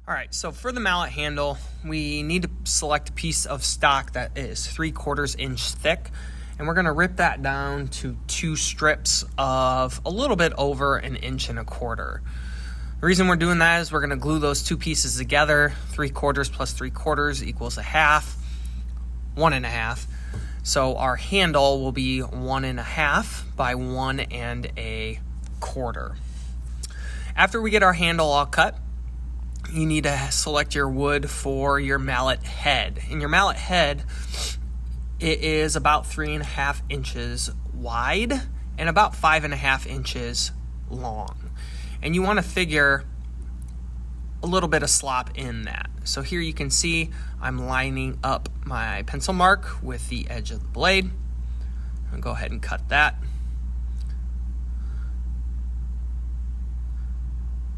All right, so for the mallet handle, we need to select a piece of stock that is 3/4 inch thick, and we're gonna rip that down to 2 strips of a little bit over 1 1/4 inches. The reason we're doing that is we're gonna glue those 2 pieces together. 3/4 plus 3/4 equals 1/2, 1 1/2. So our handle will be 1 1/2 by 1 1/4. After we get our handle all cut, you need to select your wood for your mallet head. And your mallet head, it is about 3.5 inches wide and about 5.5 inches long. And you want to figure a little bit of slop in that. So here you can see I'm lining up my pencil mark with the edge of the blade. I'll go ahead and cut that.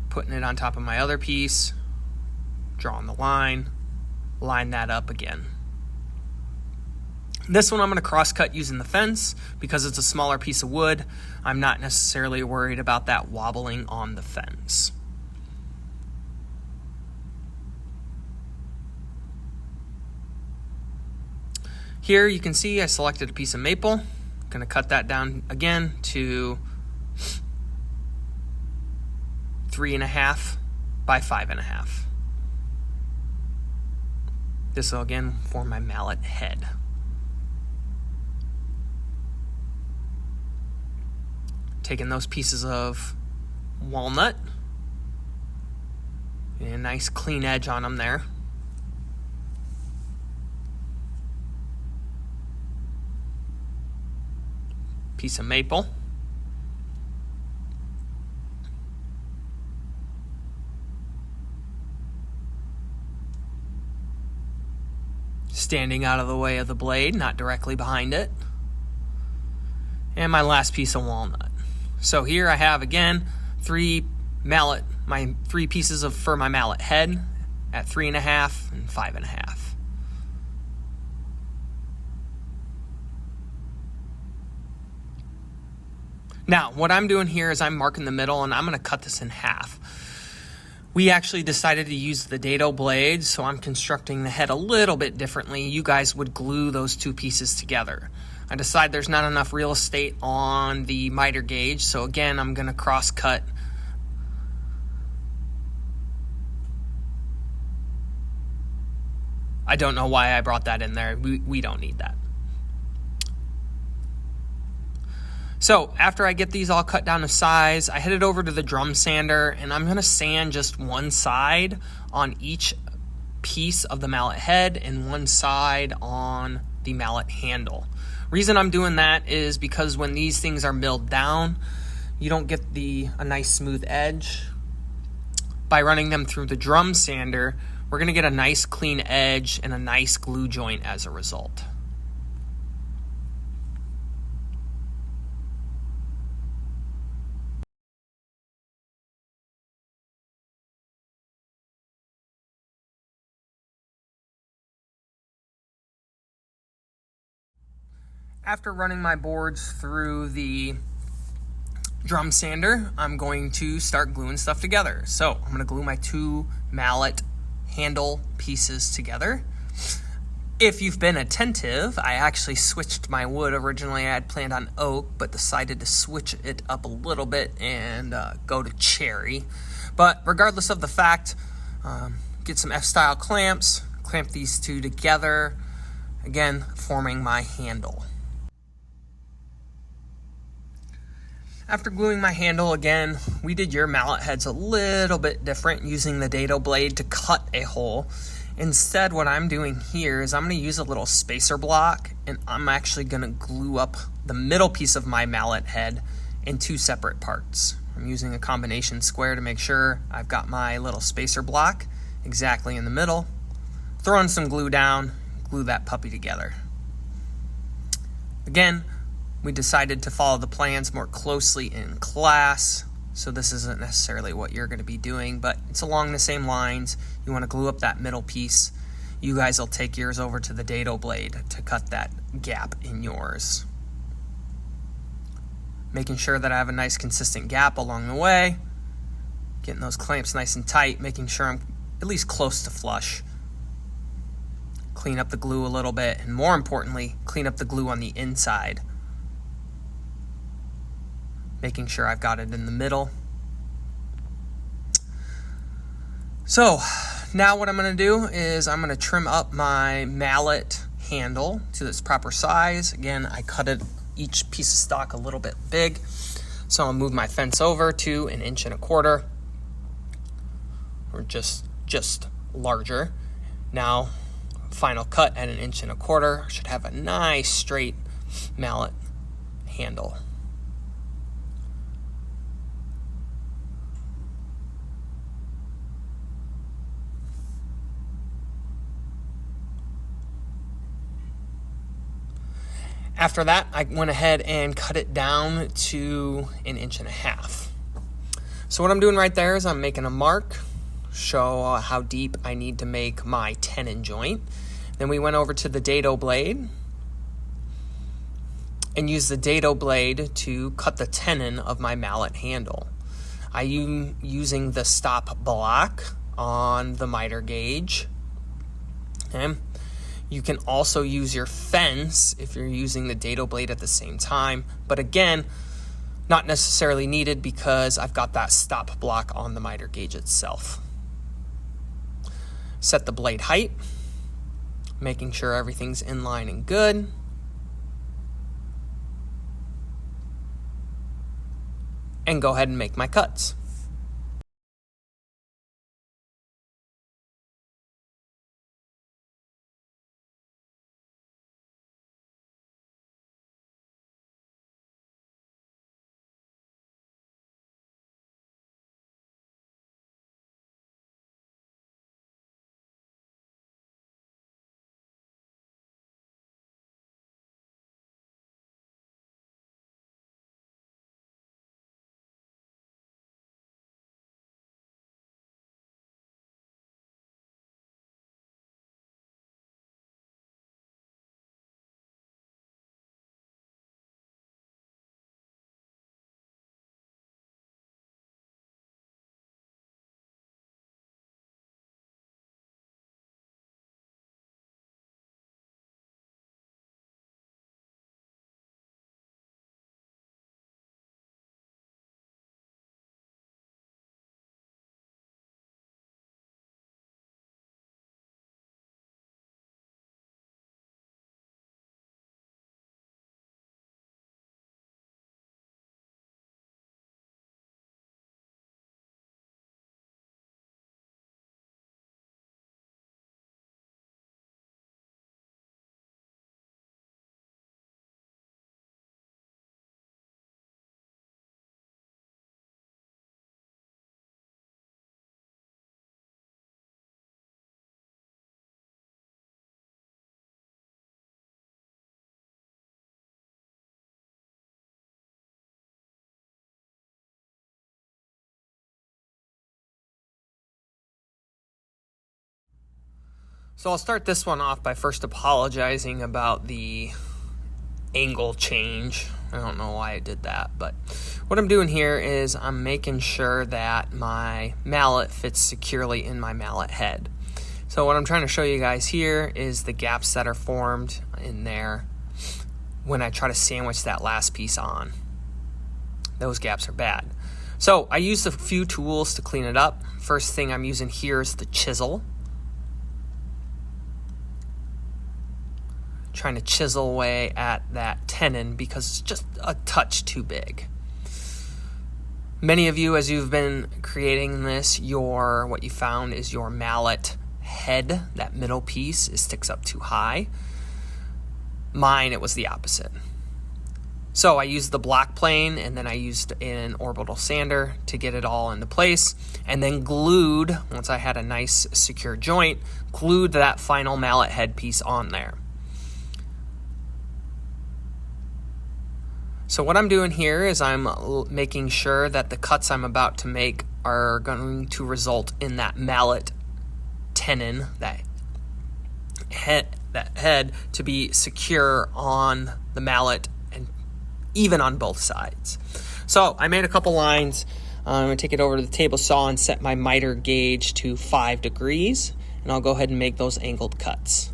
Putting it on top of my other piece, drawing the line, line that up again. This one I'm going to cross cut using the fence because it's a smaller piece of wood. I'm not necessarily worried about that wobbling on the fence. Here you can see I selected a piece of maple. I'm going to cut that down again to 3.5 by 5.5. This will again form my mallet head. Taking those pieces of walnut, and a nice clean edge on them there. Piece of maple. Standing out of the way of the blade, not directly behind it. And my last piece of walnut. So here I have again my 3 pieces for my mallet head at 3.5 and 5.5. Now, what I'm doing here is I'm marking the middle and I'm going to cut this in half. We actually decided to use the dado blade, so I'm constructing the head a little bit differently. You guys would glue those 2 pieces together. I decide there's not enough real estate on the miter gauge, so again, I'm going to cross cut. I don't know why I brought that in there. We don't need that. So after I get these all cut down to size, I headed over to the drum sander and I'm going to sand just one side on each piece of the mallet head and one side on the mallet handle. Reason I'm doing that is because when these things are milled down, you don't get a nice smooth edge. By running them through the drum sander, we're going to get a nice clean edge and a nice glue joint as a result. After running my boards through the drum sander, I'm going to start gluing stuff together. So I'm going to glue my 2 mallet handle pieces together. If you've been attentive, I actually switched my wood. Originally I had planned on oak, but decided to switch it up a little bit and go to cherry. But regardless of the fact, get some F-style clamps, clamp these 2 together, again forming my handle. After gluing my handle again, we did your mallet heads a little bit different using the dado blade to cut a hole. Instead, what I'm doing here is I'm going to use a little spacer block and I'm actually going to glue up the middle piece of my mallet head in 2 separate parts. I'm using a combination square to make sure I've got my little spacer block exactly in the middle. Throwing some glue down, glue that puppy together. Again, we decided to follow the plans more closely in class, so this isn't necessarily what you're going to be doing, but it's along the same lines. You want to glue up that middle piece. You guys will take yours over to the dado blade to cut that gap in yours. Making sure that I have a nice consistent gap along the way. Getting those clamps nice and tight, making sure I'm at least close to flush. Clean up the glue a little bit, and more importantly, clean up the glue on the inside. Making sure I've got it in the middle. So now what I'm going to do is I'm going to trim up my mallet handle to its proper size. Again, I cut it each piece of stock a little bit big. So I'll move my fence over to 1 1/4 inches, or just larger. Now, final cut at 1 1/4 inches. Should have a nice straight mallet handle. After that, I went ahead and cut it down to 1.5 inches. So what I'm doing right there is I'm making a mark, show how deep I need to make my tenon joint. Then we went over to the dado blade and used the dado blade to cut the tenon of my mallet handle. I am using the stop block on the miter gauge. Okay. You can also use your fence if you're using the dado blade at the same time. But again, not necessarily needed because I've got that stop block on the miter gauge itself. Set the blade height, making sure everything's in line and good. And go ahead and make my cuts. So I'll start this one off by first apologizing about the angle change. I don't know why I did that, but what I'm doing here is I'm making sure that my mallet fits securely in my mallet head. So what I'm trying to show you guys here is the gaps that are formed in there when I try to sandwich that last piece on. Those gaps are bad. So I used a few tools to clean it up. First thing I'm using here is the chisel. Trying to chisel away at that tenon because it's just a touch too big. Many of you, as you've been creating this, what you found is your mallet head, that middle piece, sticks up too high. Mine, it was the opposite. So I used the block plane and then I used an orbital sander to get it all into place, and then glued, once I had a nice secure joint, glued that final mallet head piece on there. So what I'm doing here is I'm making sure that the cuts I'm about to make are going to result in that mallet tenon, that head to be secure on the mallet and even on both sides. So I made a couple lines I'm going to take it over to the table saw and set my miter gauge to 5 degrees, and I'll go ahead and make those angled cuts.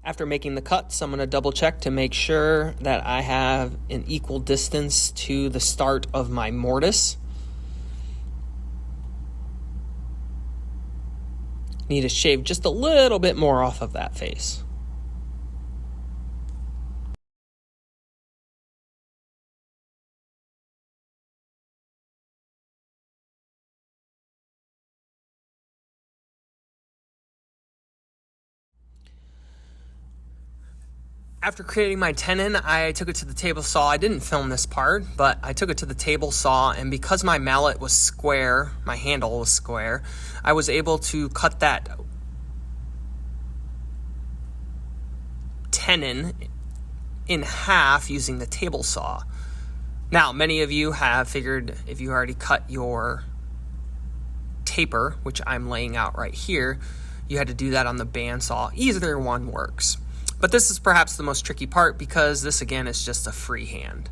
After making the cuts, I'm going to double check to make sure that I have an equal distance to the start of my mortise. Need to shave just a little bit more off of that face. After creating my tenon, I took it to the table saw. I didn't film this part, but I took it to the table saw, and because my mallet was square, my handle was square, I was able to cut that tenon in half using the table saw. Now, many of you have figured if you already cut your taper, which I'm laying out right here, you had to do that on the bandsaw. Either one works. But this is perhaps the most tricky part because this, again, is just a freehand.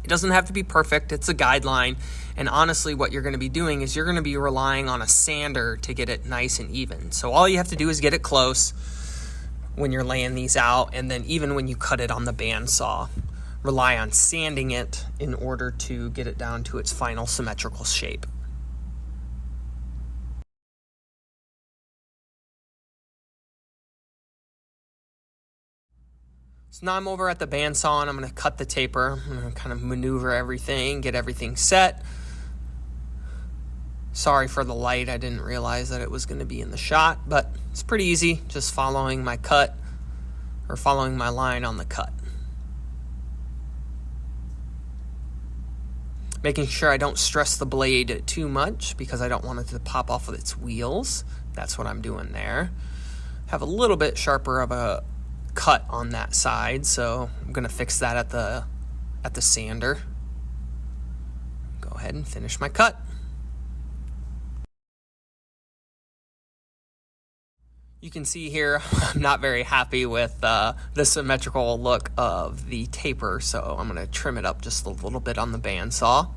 It doesn't have to be perfect. It's a guideline. And honestly, what you're going to be doing is you're going to be relying on a sander to get it nice and even. So all you have to do is get it close when you're laying these out. And then even when you cut it on the bandsaw, rely on sanding it in order to get it down to its final symmetrical shape. So now I'm over at the bandsaw and I'm going to cut the taper. I'm going to kind of maneuver everything, get everything set. Sorry for the light. I didn't realize that it was going to be in the shot, but it's pretty easy, just following my cut or following my line on the cut. Making sure I don't stress the blade too much because I don't want it to pop off with its wheels. That's what I'm doing there. Have a little bit sharper of a cut on that side, so I'm going to fix that at the sander. Go ahead and finish my cut. You can see here I'm not very happy with the symmetrical look of the taper, so I'm going to trim it up just a little bit on the bandsaw.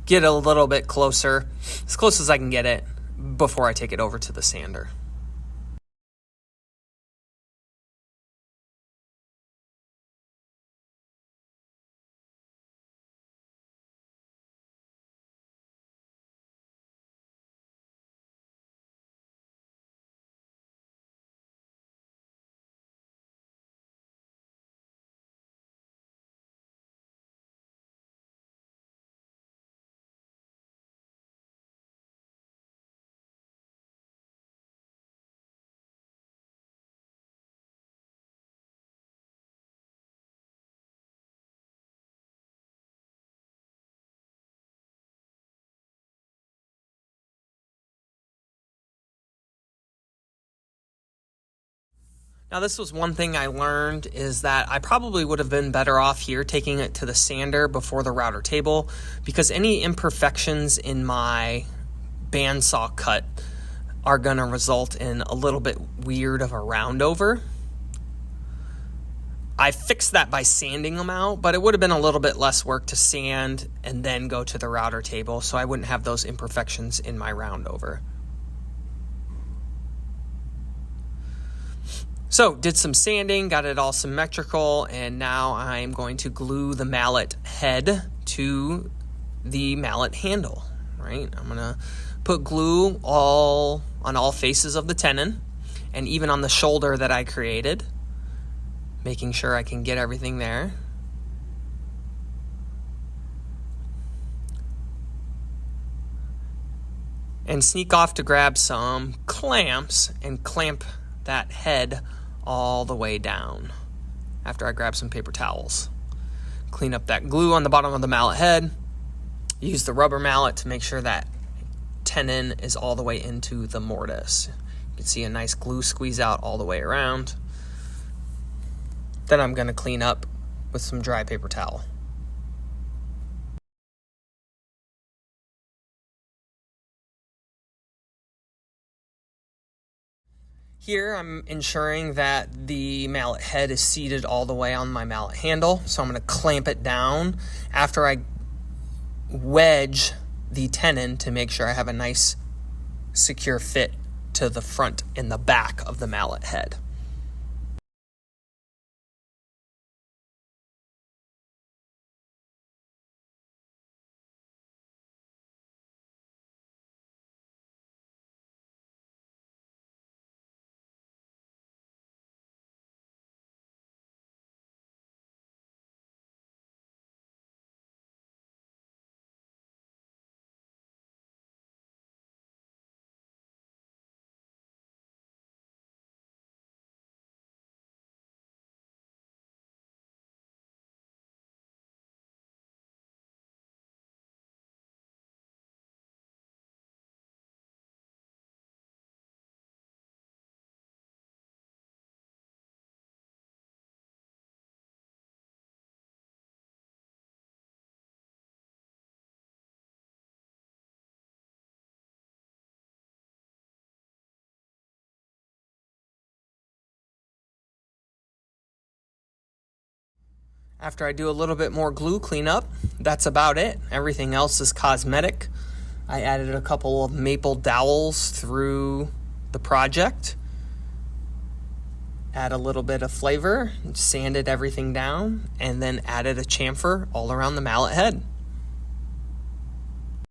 Get a little bit closer, as close as I can get it, before I take it over to the sander. Now, this was one thing I learned, is that I probably would have been better off here taking it to the sander before the router table, because any imperfections in my bandsaw cut are going to result in a little bit weird of a round over. I fixed that by sanding them out, but it would have been a little bit less work to sand and then go to the router table, so I wouldn't have those imperfections in my round over. So, did some sanding, got it all symmetrical, and now I'm going to glue the mallet head to the mallet handle, right? I'm going to put glue on all faces of the tenon, and even on the shoulder that I created, making sure I can get everything there. And sneak off to grab some clamps and clamp that head all the way down. after I grab some paper towels. Clean up that glue on the bottom of the mallet head. Use the rubber mallet to make sure that tenon is all the way into the mortise. You can see a nice glue squeeze out all the way around. Then I'm going to clean up with some dry paper towel. Here I'm ensuring that the mallet head is seated all the way on my mallet handle, so I'm going to clamp it down after I wedge the tenon to make sure I have a nice secure fit to the front and the back of the mallet head. After I do a little bit more glue cleanup, that's about it. Everything else is cosmetic. I added a couple of maple dowels through the project. Add a little bit of flavor, sanded everything down, and then added a chamfer all around the mallet head.